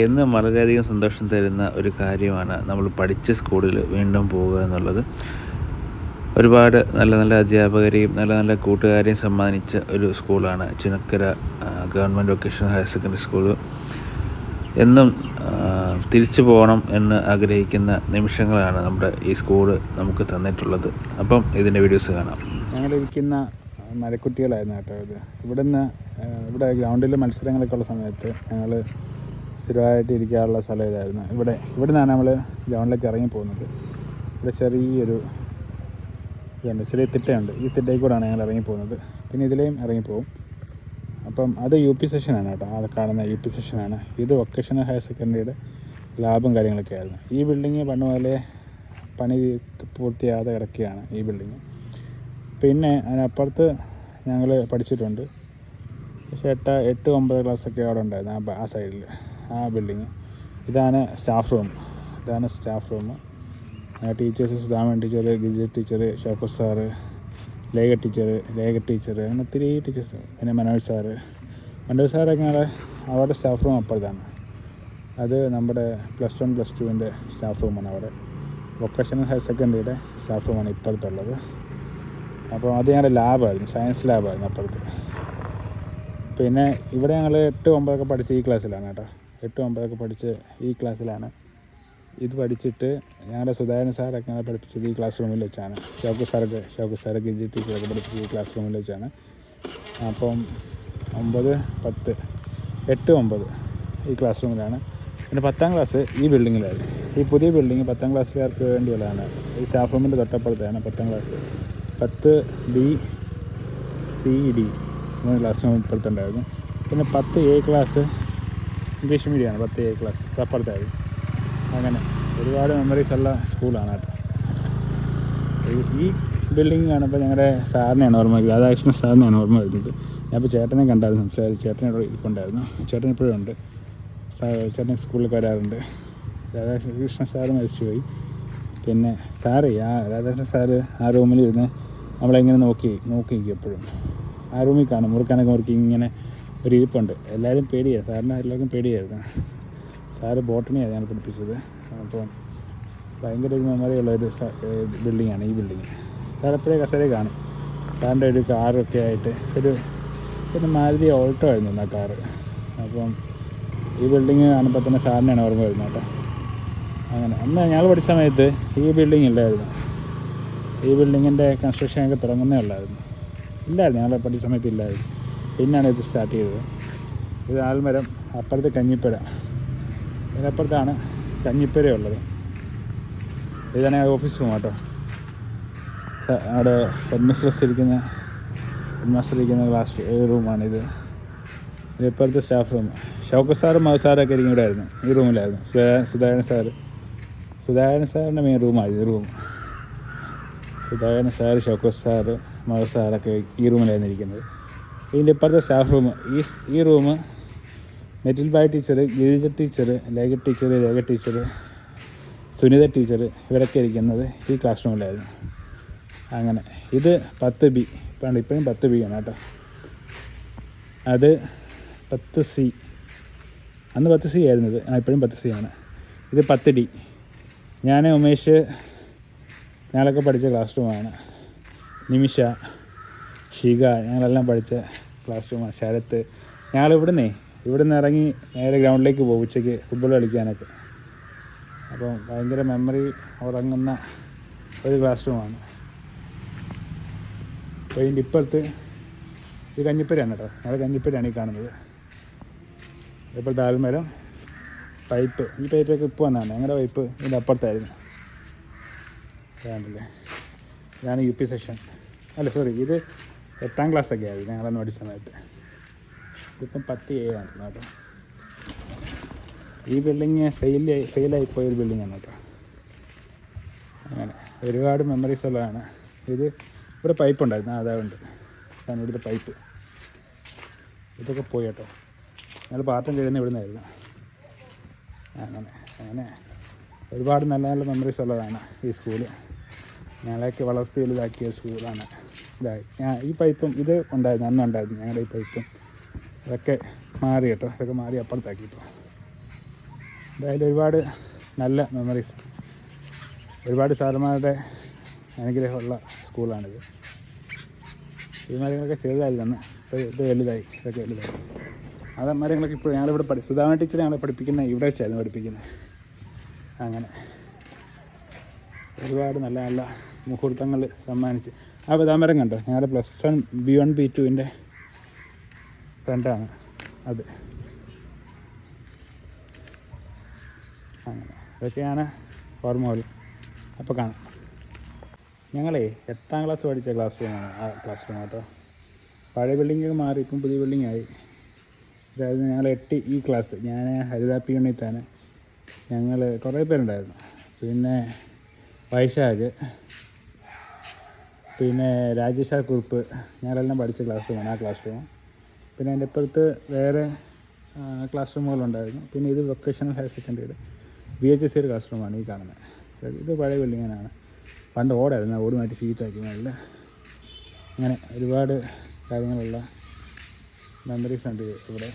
എന്നും വളരെയധികം സന്തോഷം തരുന്ന ഒരു കാര്യമാണ് നമ്മൾ പഠിച്ച സ്കൂളിൽ വീണ്ടും പോവുക എന്നുള്ളത്. ഒരുപാട് നല്ല നല്ല അധ്യാപകരെയും നല്ല നല്ല കൂട്ടുകാരെയും സമ്മാനിച്ച ഒരു സ്കൂളാണ് Chunakkara government vocational higher secondary school. എന്നും തിരിച്ചു പോകണം എന്ന് ആഗ്രഹിക്കുന്ന നിമിഷങ്ങളാണ് നമ്മുടെ ഈ സ്കൂൾ നമുക്ക് തന്നിട്ടുള്ളത്. അപ്പം ഇതിൻ്റെ വീഡിയോസ് കാണാം. ഞങ്ങളിരിക്കുന്ന മരക്കുട്ടികളായിരുന്നു കേട്ടോ ഇത്. ഇവിടെ ഗ്രൗണ്ടിൽ മത്സരങ്ങളൊക്കെ ഉള്ള സമയത്ത് ഞങ്ങൾ സ്ഥിരമായിട്ട് ഇരിക്കാനുള്ള സ്ഥലം ഇതായിരുന്നു. ഇവിടെ നിന്നാണ് നമ്മൾ ഗ്രൗണ്ടിലേക്ക് ഇറങ്ങി പോകുന്നത്. ഇവിടെ ചെറിയൊരു ചെറിയ തിട്ടയുണ്ട്. ഈ തിട്ടയിൽ കൂടെയാണ് ഞങ്ങൾ ഇറങ്ങി പോകുന്നത്. പിന്നെ ഇതിലേയും ഇറങ്ങിപ്പോവും. അപ്പം അത് UP സെഷനാണ് കേട്ടോ. അത് കാണുന്ന UP സെഷനാണ്. ഇത് വൊക്കേഷണൽ ഹയർ സെക്കൻഡറിയുടെ ലാബും കാര്യങ്ങളൊക്കെ ആയിരുന്നു. ഈ ബിൽഡിങ് പണ്ട് മുതലേ പണി പൂർത്തിയാകാതെ കിടക്കുകയാണ് ഈ ബിൽഡിങ്. പിന്നെ അതിനപ്പുറത്ത് ഞങ്ങൾ പഠിച്ചിട്ടുണ്ട്. പക്ഷേ 8, 9 ക്ലാസ്സൊക്കെ അവിടെ ഉണ്ടായിരുന്നു ആ സൈഡിൽ, ആ ബിൽഡിങ്. ഇതാണ് staff room. Teachers Sudhaman teacher, Girija teacher, ഷോക്കർ സാറ്, ലേഖ ടീച്ചർ, അങ്ങനെ ഒത്തിരി ടീച്ചേഴ്സ്. പിന്നെ മനോജ് സാറൊക്കെ അവരുടെ സ്റ്റാഫ് റൂം അപ്പുറത്താണ്. അത് നമ്മുടെ +1 +2 സ്റ്റാഫ് റൂമാണ്. അവിടെ വൊക്കേഷണൽ ഹയർ സെക്കൻഡറിയുടെ സ്റ്റാഫ് റൂമാണ് ഇപ്പുറത്തുള്ളത്. അപ്പോൾ അത് ഞങ്ങളുടെ ലാബായിരുന്നു, സയൻസ് ലാബായിരുന്നു അപ്പുറത്ത്. പിന്നെ ഇവിടെ ഞങ്ങൾ 8, 9 പഠിച്ച ഈ ക്ലാസ്സിലാണ് കേട്ടോ. 8, 9 പഠിച്ച് ഈ ക്ലാസ്സിലാണ്. ഇത് പഠിച്ചിട്ട് ഞങ്ങളുടെ സുധാകരൻ സാറൊക്കെ ഞങ്ങളെ പഠിപ്പിച്ചത് ഈ ക്ലാസ് റൂമിൽ വെച്ചാണ്. ഷൗക്കത്ത് സാറ് ഗിരിജ ടീച്ചറൊക്കെ പഠിപ്പിച്ചത് ഈ ക്ലാസ് റൂമിൽ വെച്ചാണ്. അപ്പം 9, 10, 8, 9 ഈ ക്ലാസ് റൂമിലാണ്. പിന്നെ 10ാം ക്ലാസ് ഈ ബിൽഡിങ്ങിലായിരുന്നു. ഈ പുതിയ ബിൽഡിങ് 10ാം ക്ലാസ്സുകാർക്ക് വേണ്ടിയുള്ളതാണ്. ഈ സ്റ്റാഫ് റൂമിൻ്റെ തൊട്ടപ്പുറത്താണ് 10ാം class. 10B, C, D 3 class room ഇപ്പുറത്തുണ്ടായിരുന്നു. പിന്നെ 10A ക്ലാസ് ഇംഗ്ലീഷ് മീഡിയമാണ്. 10A ക്ലാസ് അപ്പുറത്തായിരുന്നു. അങ്ങനെ ഒരുപാട് മെമ്മറീസ് ഉള്ള സ്കൂളാണ് കേട്ടോ. ഈ ബിൽഡിങ് കാണുമ്പോൾ ഞങ്ങളുടെ സാറിനെയാണ് ഓർമ്മ വരുന്നത്, രാധാകൃഷ്ണൻ സാറിനെയാണ് ഓർമ്മ വരുന്നത്. ഞാനിപ്പോൾ ചേട്ടനെ കണ്ടായിരുന്നു, സംസാരിച്ച് ചേട്ടനോട് ഇരിപ്പുണ്ടായിരുന്നു. ചേട്ടൻ ഇപ്പോഴും ഉണ്ട്. ചേട്ടൻ സ്കൂളിലൊക്കെ വരാറുണ്ട്. രാധാകൃഷ്ണൻ സാറ് മരിച്ചുപോയി. പിന്നെ രാധാകൃഷ്ണൻ സാറ് ആ റൂമിൽ ഇരുന്ന് നമ്മളെങ്ങനെ നോക്കി നിൽക്കും എപ്പോഴും. ആ റൂമിൽ കാണും, മുറുക്കാനൊക്കെ മുറുക്കി ഇങ്ങനെ ഒരു ഇരിപ്പുണ്ട്. എല്ലാവരും പേടിയായിരുന്നു, സാറിന് എല്ലാവർക്കും പേടിയായിരുന്നു. സാറ് ബോട്ടണിയാണ് ഞാൻ പഠിപ്പിച്ചത്. അപ്പോൾ ഭയങ്കര ഒരു മെമ്മറി ഉള്ള ഒരു ബിൽഡിങ്ങാണ് ഈ ബിൽഡിങ്. സാറെപ്പോഴേ കസേര കാണും. സാറിൻ്റെ ഒരു കാറൊക്കെ ആയിട്ട് പിന്നെ മാരുതി ഓൾട്ടോ ആയിരുന്നു ആ കാറ്. അപ്പം ഈ ബിൽഡിങ് കാണുമ്പോൾ തന്നെ സാറിനെയാണ് ഓർമ്മ വരുന്നത് കേട്ടോ. അങ്ങനെ അന്ന് ഞങ്ങൾ പഠിച്ച സമയത്ത് ഈ ബിൽഡിങ് ഇല്ലായിരുന്നു. ഈ ബിൽഡിങ്ങിൻ്റെ കൺസ്ട്രക്ഷനൊക്കെ തുടങ്ങുന്നേ ഉള്ളായിരുന്നു. ഞങ്ങൾ പഠിച്ച സമയത്ത് ഇല്ലായിരുന്നു. പിന്നാണ് ഇത് സ്റ്റാർട്ട് ചെയ്തത്. ഇത് ആൽമരം, അപ്പുറത്ത് കഞ്ഞിപ്പുര. ഇതിനപ്പുറത്താണ് കഞ്ഞിപ്പുര ഉള്ളത്. ഇതാണ് ഓഫീസ് റൂം കേട്ടോ. അവിടെ ഹെഡ്മാസ്റ്റർ ഇരിക്കുന്ന ക്ലാസ് റൂമാണിത്. ഇതിപ്പുറത്തെ സ്റ്റാഫ് റൂം. ഷൗക്കത്ത് സാറും മധു സാറൊക്കെ ഇരിക്കും ഇവിടെ ആയിരുന്നു, ഈ റൂമിലായിരുന്നു. സുധാകരൻ സാറിൻ്റെ മെയിൻ റൂമായിരുന്നു ഈ room. Sudhakaran sir, Shoukath sir, Madhu സാറൊക്കെ ഈ റൂമിലായിരുന്നു ഇരിക്കുന്നത്. ഇതിൻ്റെ ഇപ്പുറത്തെ സ്റ്റാഫ് റൂം. ഈ റൂം മെറ്റിൽ ബായ് teacher, Girija teacher, Lekha teacher, Sunitha teacher ഇവരൊക്കെ ഇരിക്കുന്നത് ഈ ക്ലാസ് റൂമിലായിരുന്നു. അങ്ങനെ ഇത് 10B, ഇപ്പോഴും 10B ആണ് കേട്ടോ. അത് 10C, അന്ന് 10C ആയിരുന്നത്. ഇപ്പോഴും 10C ആണ്. ഇത് 10D. ഞാൻ, ഉമേഷ്, ഞങ്ങളൊക്കെ പഠിച്ച ക്ലാസ് റൂമാണ്. നിമിഷ, ഷിക ഞങ്ങളെല്ലാം പഠിച്ച ക്ലാസ് റൂമാണ്. ശരത്ത്. ഞങ്ങൾ ഇവിടുന്ന് ഇറങ്ങി നേരെ ഗ്രൗണ്ടിലേക്ക് പോകും ഉച്ചയ്ക്ക് ഫുട്ബോൾ കളിക്കാനൊക്കെ. അപ്പോൾ ഭയങ്കര മെമ്മറി ഉറങ്ങുന്ന ഒരു ക്ലാസ് റൂമാണ്. അപ്പോൾ ഇതിൻ്റെ ഇപ്പുറത്ത് ഇത് കഞ്ഞിപ്പുരയാണ് കേട്ടോ. ഞങ്ങൾ കഞ്ഞിപ്പുരയാണ് ഈ കാണുന്നത്. ഇപ്പോഴത്തെ ആൽമരം, പൈപ്പ്. ഈ പൈപ്പൊക്കെ ഇപ്പോൾ വന്നതാണ്. ഞങ്ങളുടെ പൈപ്പ് ഇതിൻ്റെ അപ്പുറത്തായിരുന്നു. ഇതാണല്ലേ, ഇതാണ് UP സെഷൻ. ഇത് 8ാം ക്ലാസ്സൊക്കെ ആയിരുന്നു ഞങ്ങളന്ന് പഠിച്ച സമയത്ത്. ഇതിപ്പം 10A ആണ് കേട്ടോ. ഈ ബിൽഡിങ് ഫെയിലായിപ്പോയൊരു ബിൽഡിങ്ങാണ് കേട്ടോ. അങ്ങനെ ഒരുപാട് മെമ്മറീസ് ഉള്ളതാണ്. ഇവിടെ പൈപ്പ് ഉണ്ടായിരുന്നു, അതുകൊണ്ട് അതാണ് ഇവിടുത്തെ പൈപ്പ്. ഇതൊക്കെ പോയി കേട്ടോ. ഞങ്ങൾ പാട്ടം കഴിയുന്ന ഇവിടെ നിന്നായിരുന്നു. അങ്ങനെ ഒരുപാട് നല്ല നല്ല മെമ്മറീസ് ഉള്ളതാണ് ഈ സ്കൂള്. ഞങ്ങളെയൊക്കെ വളർത്തി വലുതാക്കിയ സ്കൂളാണ്. ഈ പൈപ്പും ഇത് ഉണ്ടായിരുന്നു, അന്നുണ്ടായിരുന്നു ഞങ്ങളുടെ ഈ പൈപ്പും. അതൊക്കെ മാറി കേട്ടോ. അതൊക്കെ മാറി അപ്പുറത്താക്കി ഇപ്പോൾ. എന്തായാലും ഒരുപാട് നല്ല മെമ്മറീസ്, ഒരുപാട് സാറന്മാരുടെ അനുഗ്രഹമുള്ള സ്കൂളാണിത്. ഈ മരങ്ങളൊക്കെ ചെറുതായിരുന്നു, ഇപ്പോൾ ഇത് വലുതായി, ഇതൊക്കെ വലുതായി. അത് മരങ്ങളൊക്കെ ഇപ്പോൾ ഞങ്ങളിവിടെ സുധാമ ടീച്ചറെ ഞങ്ങളെ പഠിപ്പിക്കുന്ന ഇവിടെ വെച്ചായിരുന്നു പഠിപ്പിക്കുന്നത്. അങ്ങനെ ഒരുപാട് നല്ല നല്ല മുഹൂർത്തങ്ങൾ സമ്മാനിച്ച്. ആ ബദാമരം കണ്ടോ, ഞങ്ങളുടെ +1 B1 B2 ഫ്രണ്ടാണ് അത്. അങ്ങനെ ഇതൊക്കെയാണ് ഓർമ്മകൾ. അപ്പോൾ കാണാം. ഞങ്ങളെ 8ാം ക്ലാസ് പഠിച്ച ക്ലാസ് റൂമാണ് ആ ക്ലാസ് റൂം കേട്ടോ. പഴയ ബിൽഡിങ്ങൊക്കെ മാറി ഇപ്പം പുതിയ ബിൽഡിംഗ് ആയി. അതായത് ഞങ്ങൾ 8 ഈ ക്ലാസ്, ഞാൻ ഹരിതാപ്പി യൂണിറ്റാണ്. ഞങ്ങൾ കുറേ പേരുണ്ടായിരുന്നു. പിന്നെ വൈശാഖ്, പിന്നെ രാജേഷ് കുറുപ്പ്, ഞങ്ങളെല്ലാം പഠിച്ച ക്ലാസ് റൂമാണ് ആ ക്ലാസ് റൂം. പിന്നെ അതിൻ്റെ അപ്പുറത്ത് വേറെ ക്ലാസ് റൂമുകളുണ്ടായിരുന്നു. പിന്നെ ഇത് വൊക്കേഷണൽ ഹയർ സെക്കൻഡറിയുടെ VHS ക്ലാസ് റൂമാണ് ഈ കാണുന്നത്. ഇത് പഴയ ബിൽഡിങ്ങിനാണ്. പണ്ട് ഓടായിരുന്നു, ഓട് മാറ്റി ഷീറ്റാക്കി നല്ല. അങ്ങനെ ഒരുപാട് കാര്യങ്ങളുള്ള മെമ്മറീസ് ഉണ്ട് ഇവിടെ.